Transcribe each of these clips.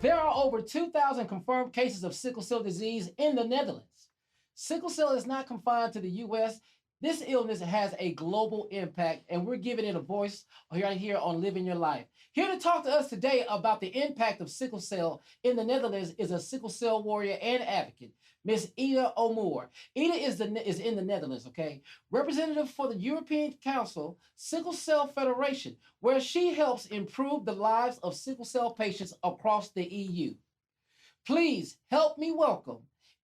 There are over 2,000 confirmed cases of sickle cell disease in the Netherlands. Sickle cell is not confined to the U.S. This illness has a global impact, and we're giving it a voice right here on Living Your Life. Here to talk to us today about the impact of sickle cell in the Netherlands is a sickle cell warrior and advocate, Miss Eda Omur. Eda is in the Netherlands, okay? Representative for the European Council Sickle Cell Federation, where she helps improve the lives of sickle cell patients across the EU. Please help me welcome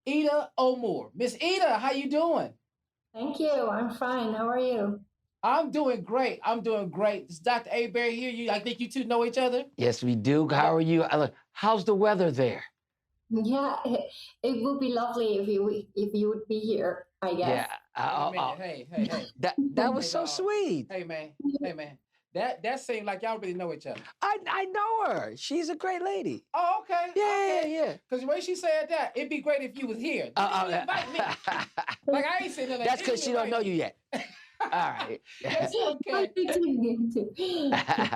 Eda Omur. Miss Eda, how you doing? Thank you. I'm fine. How are you? I'm doing great. I'm doing great. It's Dr. Hebert here. I think you two know each other. Yes, we do. How are you? How's the weather there? Yeah, it would be lovely if you would be here, I guess. Yeah. Hey. That was so sweet. Hey, man. That seemed like y'all really know each other. I know her. She's a great lady. Oh, okay. Yeah. Because the way she said that, it'd be great if you was here. Didn't invite me. Like, I ain't saying nothing. That's because she don't know you yet. All right. That's okay.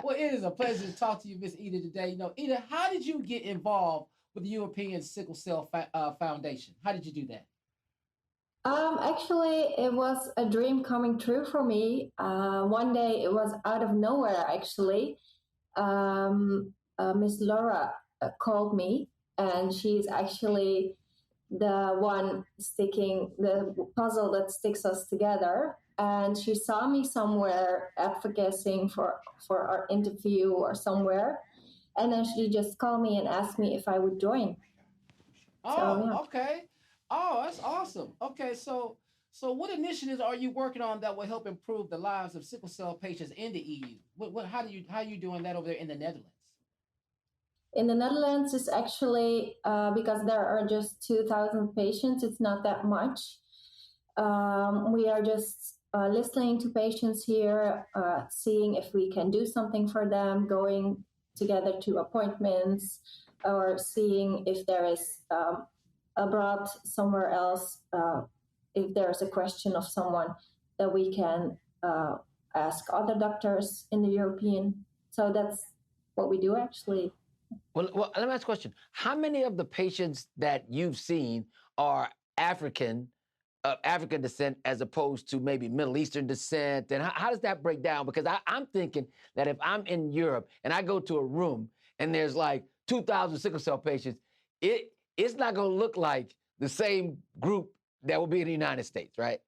Well, it is a pleasure to talk to you, Miss Eda, today. You know, Eda, how did you get involved with the European Sickle Cell Foundation? How did you do that? Actually, it was a dream coming true for me. One day, it was out of nowhere, actually. Miss Laura called me, and she's actually the one sticking the puzzle that sticks us together. And she saw me somewhere advocating for our interview or somewhere. And then she just called me and asked me if I would join. Okay. Oh, that's awesome. Okay, so what initiatives are you working on that will help improve the lives of sickle cell patients in the EU? How are you doing that over there in the Netherlands? In the Netherlands, it's actually because there are just 2,000 patients. It's not that much. We are just listening to patients here, seeing if we can do something for them, going together to appointments, or seeing if there is abroad somewhere else, if there's a question of someone that we can ask other doctors in the European. So that's what we do, actually. Well, let me ask a question. How many of the patients that you've seen are African descent as opposed to maybe Middle Eastern descent? And how does that break down? Because I'm thinking that if I'm in Europe and I go to a room and there's like 2,000 sickle cell patients, it's not going to look like the same group that will be in the United States, right?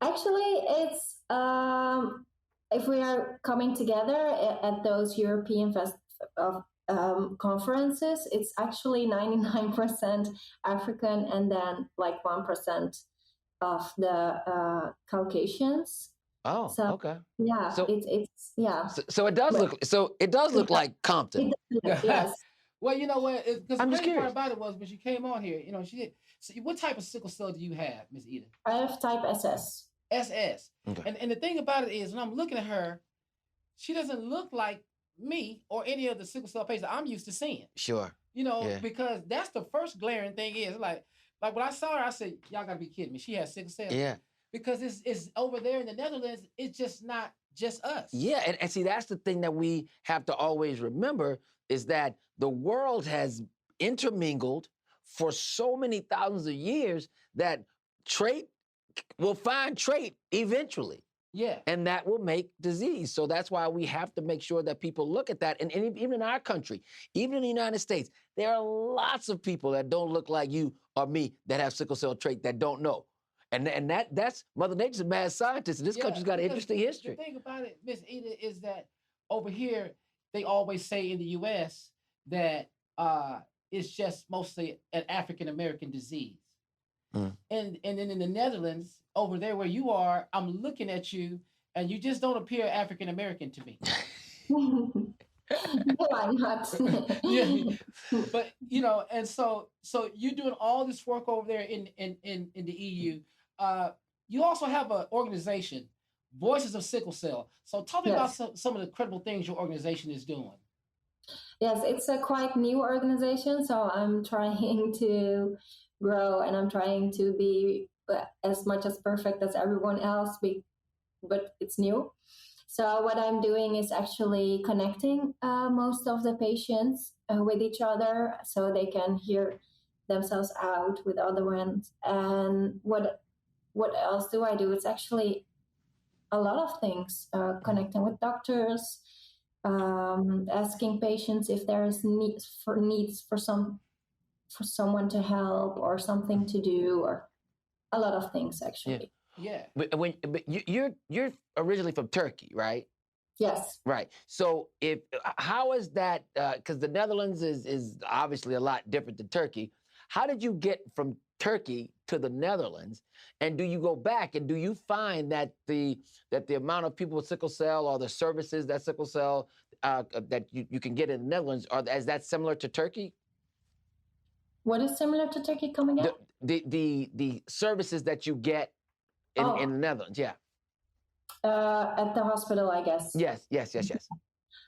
Actually, it's if we are coming together at those European conferences, it's actually 99% African and then like 1% of the Caucasians. Oh, so, okay. Yeah, so it's yeah. So it does look like Compton. Yes. Well, you know what? Because I'm the just crazy part curious. about it was when she came on here, you know, she did. So what type of sickle cell do you have, Miss Eda? I have type SS. SS. Okay. And the thing about it is, when I'm looking at her, she doesn't look like me or any of the sickle cell patients I'm used to seeing. Sure. You know, Yeah. Because that's the first glaring thing is like when I saw her, I said, y'all gotta be kidding me. She has sickle cell. Yeah. Because it's over there in the Netherlands, it's just not just us. Yeah, and see, that's the thing that we have to always remember is that the world has intermingled for so many thousands of years that trait will find trait eventually. Yeah. And that will make disease. So that's why we have to make sure that people look at that. And even in our country, even in the United States, there are lots of people that don't look like you or me that have sickle cell trait that don't know. And that's Mother Nature's a mad scientist, and this country's got an interesting history. The thing about it, Miss Eda, is that over here, they always say in the U.S. that it's just mostly an African-American disease. And then in the Netherlands, over there where you are, I'm looking at you, and you just don't appear African-American to me. No, I'm not. Yeah, but you know, and so you're doing all this work over there in the EU. You also have an organization, Voices of Sickle Cell. So tell me about some of the credible things your organization is doing. Yes, it's a quite new organization, so I'm trying to grow and I'm trying to be as much as perfect as everyone else, but it's new. So what I'm doing is actually connecting most of the patients with each other so they can hear themselves out with other ones. And what else do I do? It's actually a lot of things, connecting with doctors, asking patients if there is needs for someone to help or something to do, or a lot of things actually. Yeah. But you're originally from Turkey, right? Yes. Right. So how is that? Because the Netherlands is obviously a lot different than Turkey. How did you get from Turkey to the Netherlands? And do you go back and do you find that the amount of people with sickle cell or the services that sickle cell that you can get in the Netherlands is that similar to Turkey? What is similar to Turkey? Come again? The services that you get in the Netherlands, yeah. At the hospital, I guess. Yes.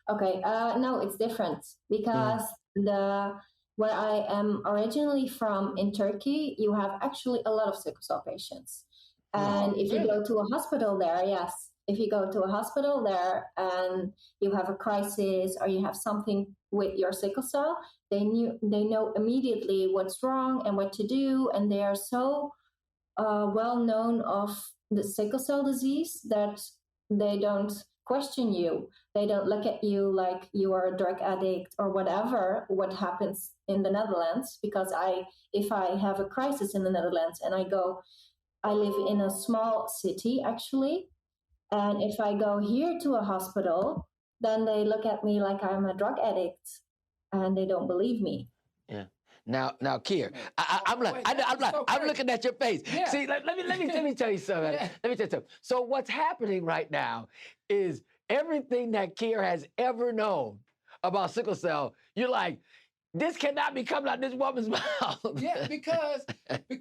Okay. No, it's different because where I am originally from in Turkey, you have actually a lot of sickle cell patients. And if you go to a hospital there, if you go to a hospital there and you have a crisis or you have something with your sickle cell, they know immediately what's wrong and what to do. And they are so well known of the sickle cell disease that they don't question you. They don't look at you like you are a drug addict or whatever, what happens in the Netherlands. Because if I have a crisis in the Netherlands and I live in a small city actually, and if I go here to a hospital, then they look at me like I'm a drug addict and they don't believe me. Yeah. Now, Kier, I'm looking at your face. Yeah. See, let me tell you something. Yeah. Let me tell you something. So what's happening right now is everything that Kier has ever known about sickle cell, you're like, this cannot be coming out this woman's mouth. Yeah, because you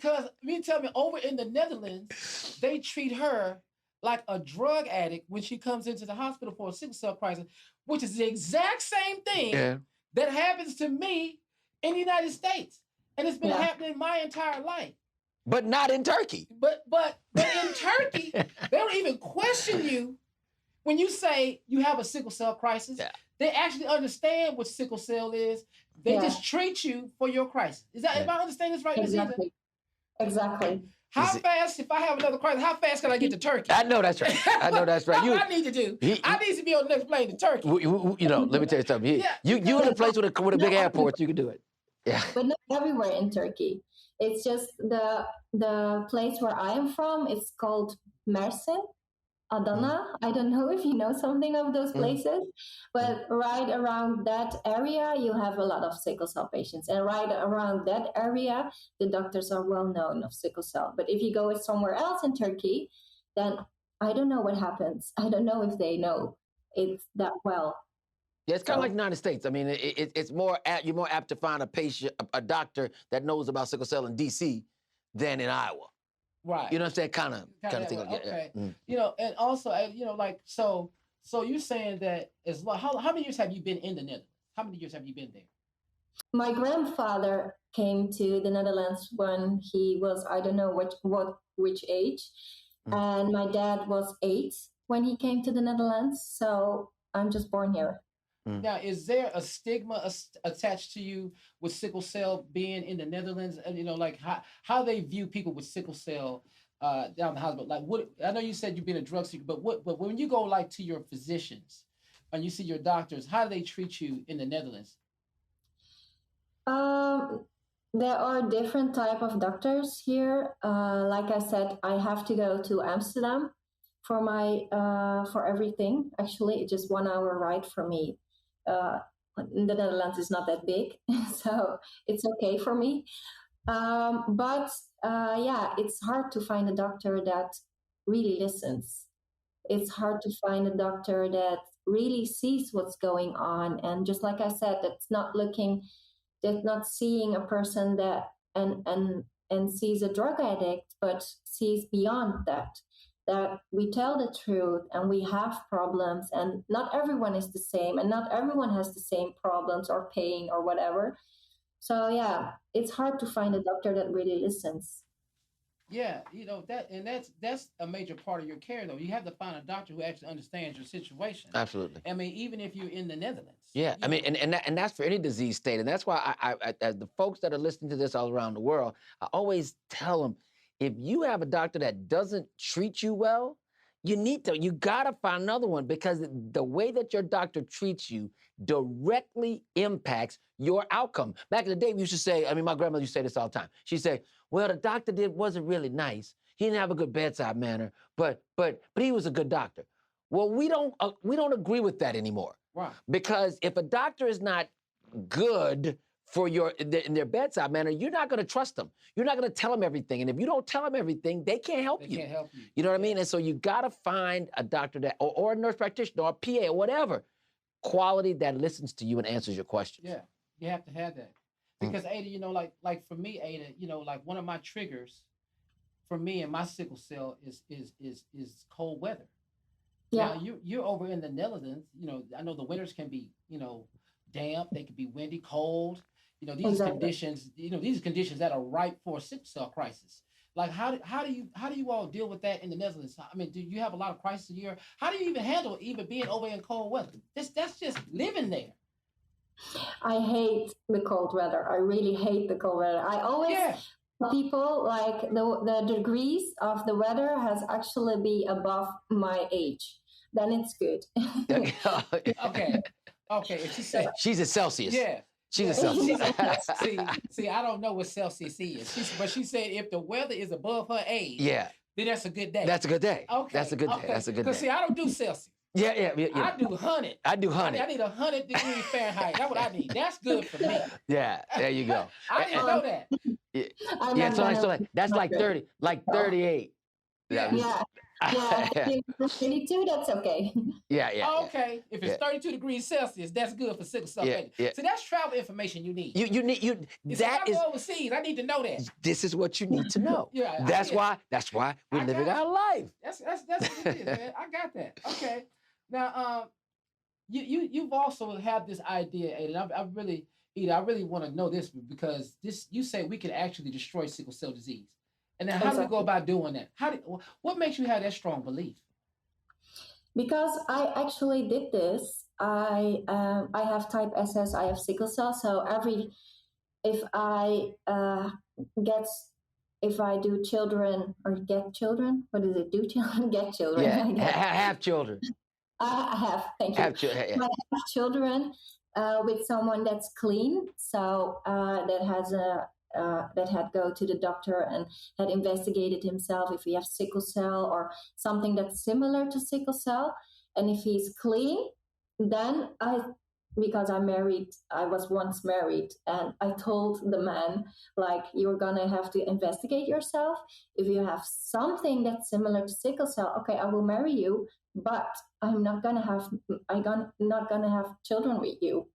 tell me, over in the Netherlands, they treat her like a drug addict when she comes into the hospital for a sickle cell crisis, which is the exact same thing that happens to me in the United States. And it's been happening my entire life. But not in Turkey. But in Turkey, they don't even question you when you say you have a sickle cell crisis. Yeah. They actually understand what sickle cell is. They just treat you for your crisis. Is that, if I understand this right, Exactly. Exactly. How fast, if I have another crisis, how fast can I get to Turkey? I know that's right. What I need to do, I need to be on the next plane to Turkey. Let me tell you something. You're in a place with a big airport, you can do it. Yeah. But not everywhere in Turkey. It's just the place where I am from. It's called Mersin, Adana. I don't know if you know something of those places, but right around that area, you have a lot of sickle cell patients. And right around that area, the doctors are well known of sickle cell. But if you go somewhere else in Turkey, then I don't know what happens. I don't know if they know it that well. Yeah, it's kind of like the United States. I mean, it's you're more apt to find a patient, a doctor that knows about sickle cell in D.C. than in Iowa. Right. You know what I'm saying? Kind of thing. Okay. Yeah. And also, so you're saying that as well. How many years have you been in the Netherlands? How many years have you been there? My grandfather came to the Netherlands when he was, I don't know which age, and my dad was 8 when he came to the Netherlands. So I'm just born here. Now, is there a stigma attached to you with sickle cell being in the Netherlands? And like how they view people with sickle cell down the hospital? Like, what? I know you said you've been a drug seeker, but when you go like to your physicians and you see your doctors, how do they treat you in the Netherlands? There are different type of doctors here. Like I said, I have to go to Amsterdam for my for everything. Actually, it's just 1 hour ride for me. The Netherlands is not that big, so it's okay for me. But it's hard to find a doctor that really listens. It's hard to find a doctor that really sees what's going on. And just like I said, that's not seeing a person that and sees a drug addict, but sees beyond that we tell the truth and we have problems, and not everyone is the same, and not everyone has the same problems or pain or whatever. So it's hard to find a doctor that really listens. Yeah, that's a major part of your care, though. You have to find a doctor who actually understands your situation. Absolutely. I mean, even if you're in the Netherlands. Yeah, I mean, and that's for any disease state, and that's why as the folks that are listening to this all around the world, I always tell them, if you have a doctor that doesn't treat you well, you gotta find another one, because the way that your doctor treats you directly impacts your outcome. Back in the day, we used to say, I mean, my grandmother used to say this all the time. She'd say, well, the doctor wasn't really nice. He didn't have a good bedside manner, but he was a good doctor. Well, we don't agree with that anymore. Right. Because if a doctor is not good for in their bedside manner, you're not going to trust them. You're not going to tell them everything. And if you don't tell them everything, they can't help you. They can't help you. You know what I mean? And so you got to find a doctor or a nurse practitioner or a PA or whatever, quality that listens to you and answers your questions. Yeah, you have to have that. Because Ada, like for me, Ada, like one of my triggers for me and my sickle cell is cold weather. Yeah. Now you're over in the Netherlands. I know the winters can be, damp. They can be windy, cold. These Exactly. conditions. These conditions that are ripe for a sickle cell crisis. Like how do you all deal with that in the Netherlands? I mean, do you have a lot of crises a year? How do you even handle being over in cold weather? That's just living there. I hate the cold weather. I really hate the cold weather. I always people like the degrees of the weather has actually be above my age. Then it's good. Okay. If she said she's a Celsius. Yeah. She's a Celsius. see, I don't know what Celsius is. But she said if the weather is above her age, then that's a good day. That's a good day. Okay. That's a good day. That's a good day. Because see, I don't do Celsius. Yeah. I do 100. I do 100. I need 100 degrees Fahrenheit. That's what I need. That's good for me. Yeah, there you go. I didn't know that. Yeah, so that's like 30, like 38. Yeah. 32, that's okay. Yeah. Okay. If it's 32 degrees Celsius, that's good for sickle cell. Yeah. So that's travel information you need. You need that is overseas. I need to know that. This is what you need to know. Yeah. That's why we're living our life. That's what it is, man. I got that. Okay. Now, you've also had this idea, Eda. I really want to know this, because you say we can actually destroy sickle cell disease. And then how do we go about doing that? What makes you have that strong belief? Because I actually did this. I have type SS. I have sickle cell. So if I do children or get children, what does it do? Children get children. Yeah, have children. I have. Thank you. I have children with someone that's clean. So that had go to the doctor and had investigated himself if he has sickle cell or something that's similar to sickle cell. And if he's clean, then because I was once married, and I told the man, like, you're gonna have to investigate yourself. If you have something that's similar to sickle cell, okay, I will marry you, but I'm not gonna have children with you.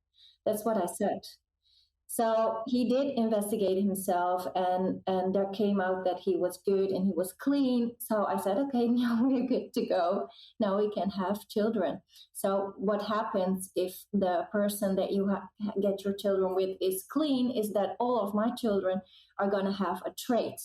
That's what I said. So he did investigate himself, and there came out that he was good and he was clean. So I said, okay, now we're good to go. Now we can have children. So what happens if the person that you get your children with is clean is that all of my children are going to have a trait.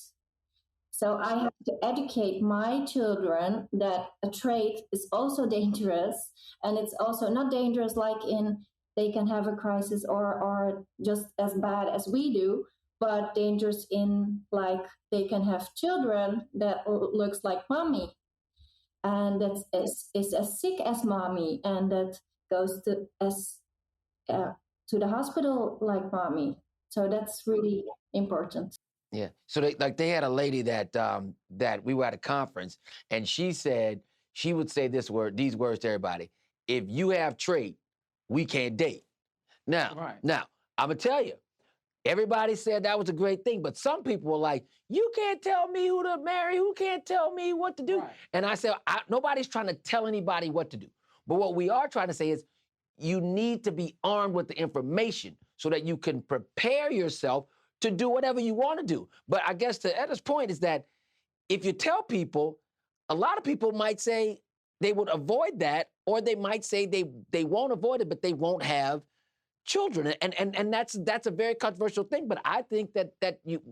So I have to educate my children that a trait is also dangerous, and it's also not dangerous like in they can have a crisis or just as bad as we do, but dangerous in like they can have children that looks like mommy, and that is as sick as mommy, and that goes to the hospital like mommy. So that's really important. Yeah. So they had a lady that we were at a conference, and she said she would say these words to everybody: if you have trait, we can't date. Now, I'm gonna tell you, everybody said that was a great thing, but some people were like, you can't tell me who to marry, who can't tell me what to do. Right. And I said, nobody's trying to tell anybody what to do. But what we are trying to say is you need to be armed with the information so that you can prepare yourself to do whatever you want to do. But I guess to Eda's point is that if you tell people, a lot of people might say they would avoid that, or they might say they won't avoid it, but they won't have children, and that's a very controversial thing. But I think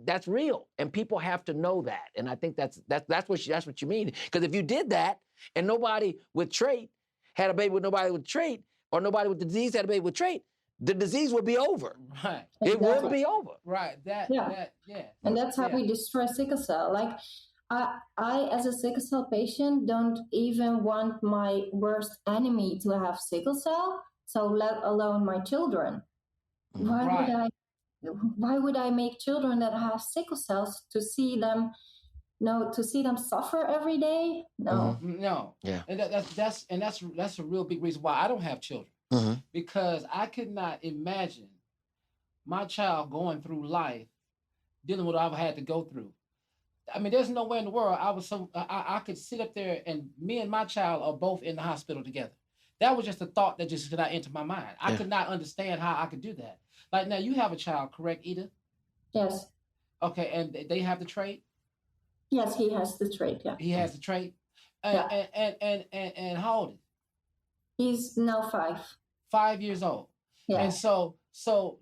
that's real, and people have to know that. And I think that's what you mean. Because if you did that, and nobody with trait had a baby with nobody with trait, or nobody with the disease had a baby with trait, the disease would be over. Right. It would be over. Right. Yeah. And that's how we destroy sickle cell. Like, I, as a sickle cell patient, don't even want my worst enemy to have sickle cell. So let alone my children. Why would I make children that have sickle cells to see them suffer every day? No. No. Yeah. And that's a real big reason why I don't have children. Because I could not imagine my child going through life dealing with what I've had to go through. I mean, there's no way in the world I could sit up there and me and my child are both in the hospital together. That was just a thought that just did not enter my mind. I could not understand how I could do that. Like, now you have a child, correct, Eda? Yes. Okay, and they have the trait? Yes, he has the trait. Yeah. He has the trait. And how old is he? He's now 5. 5 years old. Yeah. And so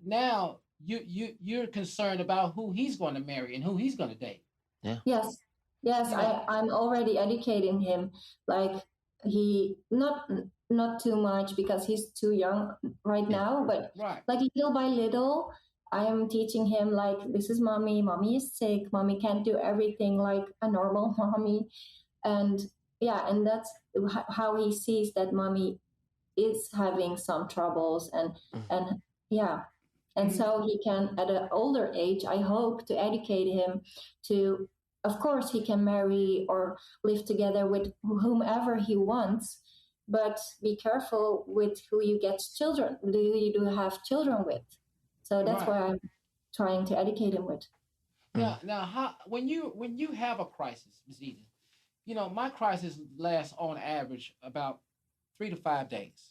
now you're concerned about who he's going to marry and who he's going to date. Yeah. Yes. I'm already educating him. Like, he not too much because he's too young right now, but like little by little, I am teaching him, like, this is mommy is sick, mommy can't do everything like a normal mommy. And that's how he sees that mommy is having some troubles and so he can, at an older age, I hope, to educate him to, of course, he can marry or live together with whomever he wants, but be careful with who you get children. Do you have children with? So that's what I'm trying to educate him with. Now, when you have a crisis, Ms. Eda, my crisis lasts on average about 3 to 5 days.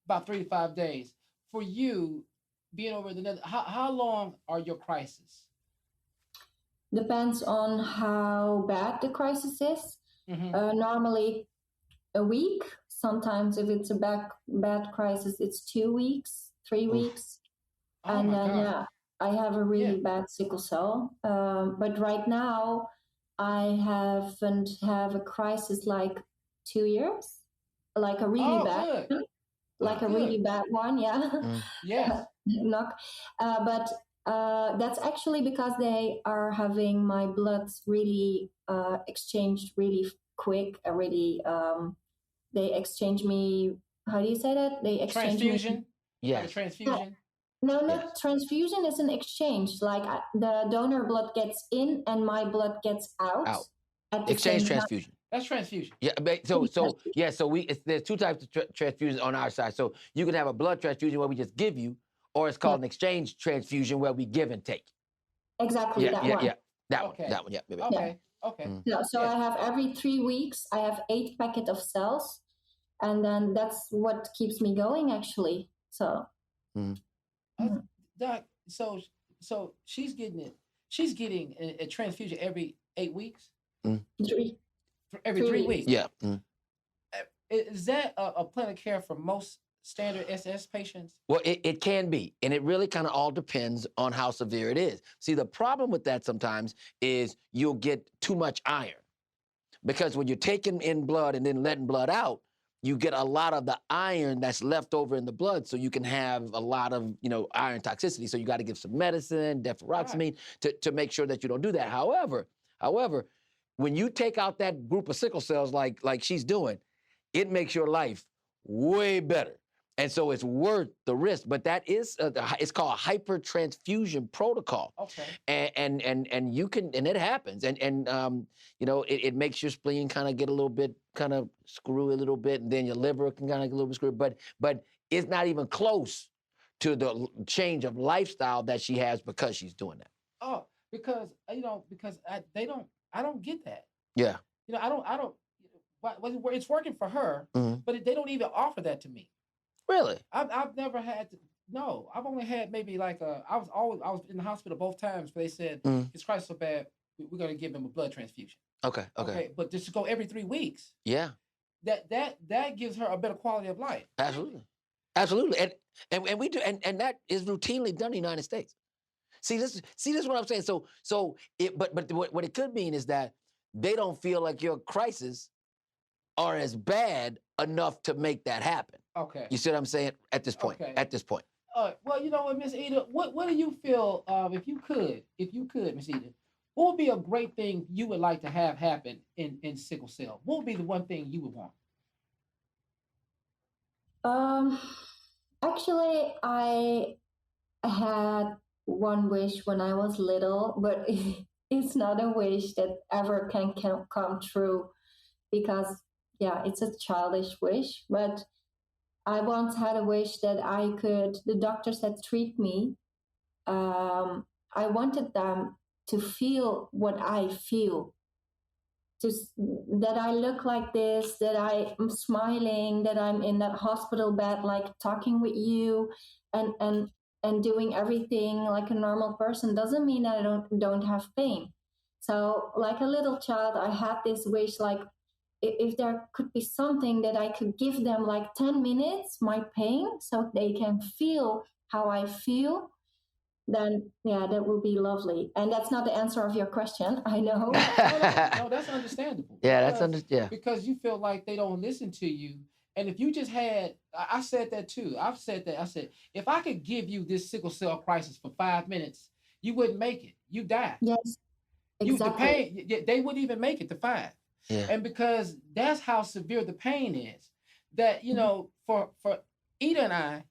About 3 to 5 days. For you, being over the Netherlands, how long are your crises? Depends on how bad the crisis is. Normally a week. Sometimes if it's a bad crisis, it's 2 weeks, 3 weeks. And then, I have a really bad sickle cell. But right now, I haven't have a crisis like 2 years, like a really bad one. Like a really bad one, Yes. But that's actually because they are having my bloods really exchanged really quick. They exchange me. How do you say that? They exchange transfusion. Yeah, like transfusion. No, not transfusion. Is an exchange. Like, the donor blood gets in and my blood gets out. At the exchange same transfusion. That's transfusion. Yeah, there's 2 types of transfusions on our side. So you can have a blood transfusion where we just give you, or it's called an exchange transfusion where we give and take. Exactly. That one. That one. Yeah. Okay. So I have every 3 weeks, I have 8 packets of cells, and then that's what keeps me going, actually. So. Doc, so she's getting a transfusion every 8 weeks? 3. Every 3 weeks? Yeah. Is that a plan of care for most standard SS patients? Well, it can be, and it really kind of all depends on how severe it is. See, the problem with that sometimes is you'll get too much iron, because when you're taking in blood and then letting blood out, you get a lot of the iron that's left over in the blood, so you can have a lot of, iron toxicity. So you got to give some medicine, deferoxamine, to make sure that you don't do that. However, when you take out that group of sickle cells like she's doing, it makes your life way better. And so it's worth the risk. But that is, it's called hypertransfusion protocol. Okay. And you can, and it happens. And it makes your spleen kind of get a little bit, kind of screw a little bit, and then your liver can kind of get a little bit screwed. But it's not even close to the change of lifestyle that she has because she's doing that. Oh, because I don't get that. Yeah. I don't. It's working for her, but they don't even offer that to me. Really? I've never had to. No, I've only had maybe like I was in the hospital both times where they said his crisis so bad, we're going to give him a blood transfusion. Okay. But just to go every 3 weeks. Yeah. That gives her a better quality of life. Absolutely. And we do, and that is routinely done in the United States. See this is what I'm saying. But what it could mean is that they don't feel like your crises are as bad enough to make that happen. Okay. You see what I'm saying? At this point. Okay. At this point. Well, you know what, Miss Eda, what do you feel, if you could, Miss Eda, what would be a great thing you would like to have happen in sickle cell? What would be the one thing you would want? Actually, I had one wish when I was little, but it's not a wish that ever can come true because, yeah, it's a childish wish. But I once had a wish that the doctors that treat me, I wanted them to feel what I feel. Just that I look like this, that I am smiling, that I'm in that hospital bed, like talking with you and doing everything like a normal person doesn't mean that I don't have pain. So like a little child, I had this wish, like if there could be something that I could give them like 10 minutes, my pain, so they can feel how I feel, then yeah, that would be lovely. And that's not the answer of your question, I know. No, that's understandable. Yeah, because you feel like they don't listen to you. And if you just had, I said that too. I've said that. I said, if I could give you this sickle cell crisis for 5 minutes, you wouldn't make it. You die. Yes, exactly. They wouldn't even make it to 5. Yeah. And because that's how severe the pain is, that, you know, for Eda and I,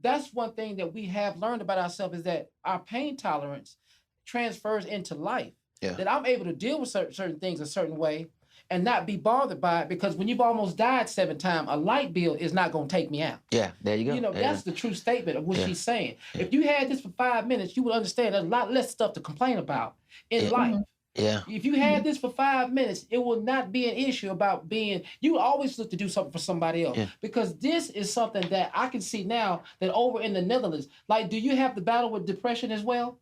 that's one thing that we have learned about ourselves, is that our pain tolerance transfers into life. Yeah. That I'm able to deal with certain things a certain way and not be bothered by it, because when you've almost died 7 times, a light bill is not going to take me out. Yeah, there you go. You know, that's the true statement of what she's saying. Yeah. If you had this for 5 minutes, you would understand there's a lot less stuff to complain about in life. Yeah. If you had this for 5 minutes, it will not be an issue about you always look to do something for somebody else. Yeah. Because this is something that I can see now that over in the Netherlands, like, do you have the battle with depression as well?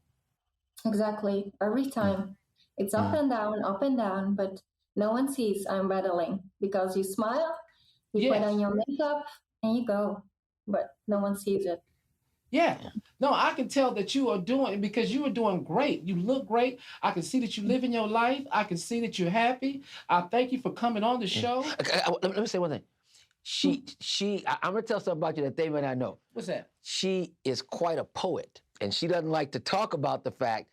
Exactly. Every time. It's up and down, but no one sees I'm battling, because you smile, you put on your makeup, and you go. But no one sees it. Yeah. No, I can tell that you are doing, because you are doing great. You look great. I can see that you live in your life. I can see that you're happy. I thank you for coming on the show. Let me say one thing. I'm going to tell something about you that they may not know. What's that? She is quite a poet, and she doesn't like to talk about the fact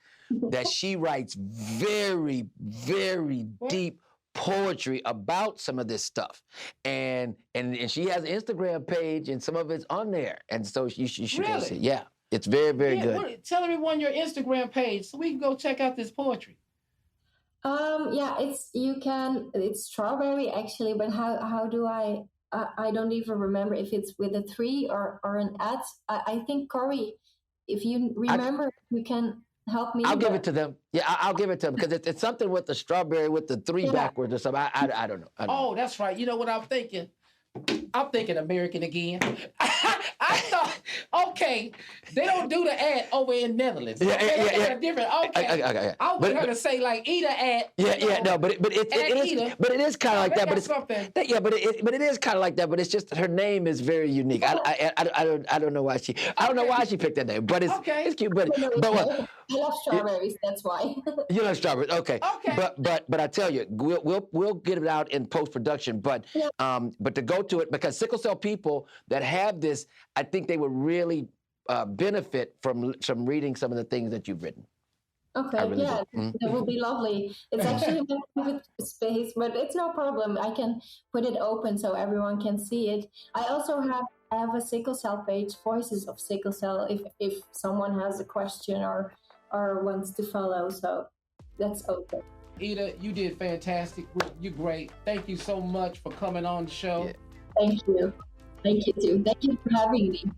that she writes very, very deep poetry about some of this stuff, and she has an Instagram page, and some of it's on there, and so you should go see. Yeah, it's very, very good. Tell everyone your Instagram page so we can go check out this poetry. Yeah, it's strawberry actually, but how do I don't even remember if it's with a 3 or an at. I think Corey, if you remember, you can help me. I'll give it to them. Yeah, I'll give it to them, because it's something with the strawberry with the 3 backwards or something. I don't know. Oh, that's right. You know what I'm thinking? I'm thinking American again. I thought, okay, they don't do the ad over in Netherlands. Yeah. Different. Okay. I was going to say like Eda ad. No, but it is kind of like that. But it's something. But it is kind of like that. But it's just her name is very unique. I don't know why she picked that name. But it's cute. But I love strawberries. That's why. You love strawberries. Okay. But I tell you, we'll get it out in post production. But to go to it, because sickle cell people that have this, I think they would really benefit from reading some of the things that you've written. Okay, that would be lovely. It's actually my private space, but it's no problem. I can put it open so everyone can see it. I also have a sickle cell page, Voices of Sickle Cell, if someone has a question or wants to follow. So that's open. Eda, you did fantastic. You're great. Thank you so much for coming on the show. Thank you. Thank you too. Thank you for having me.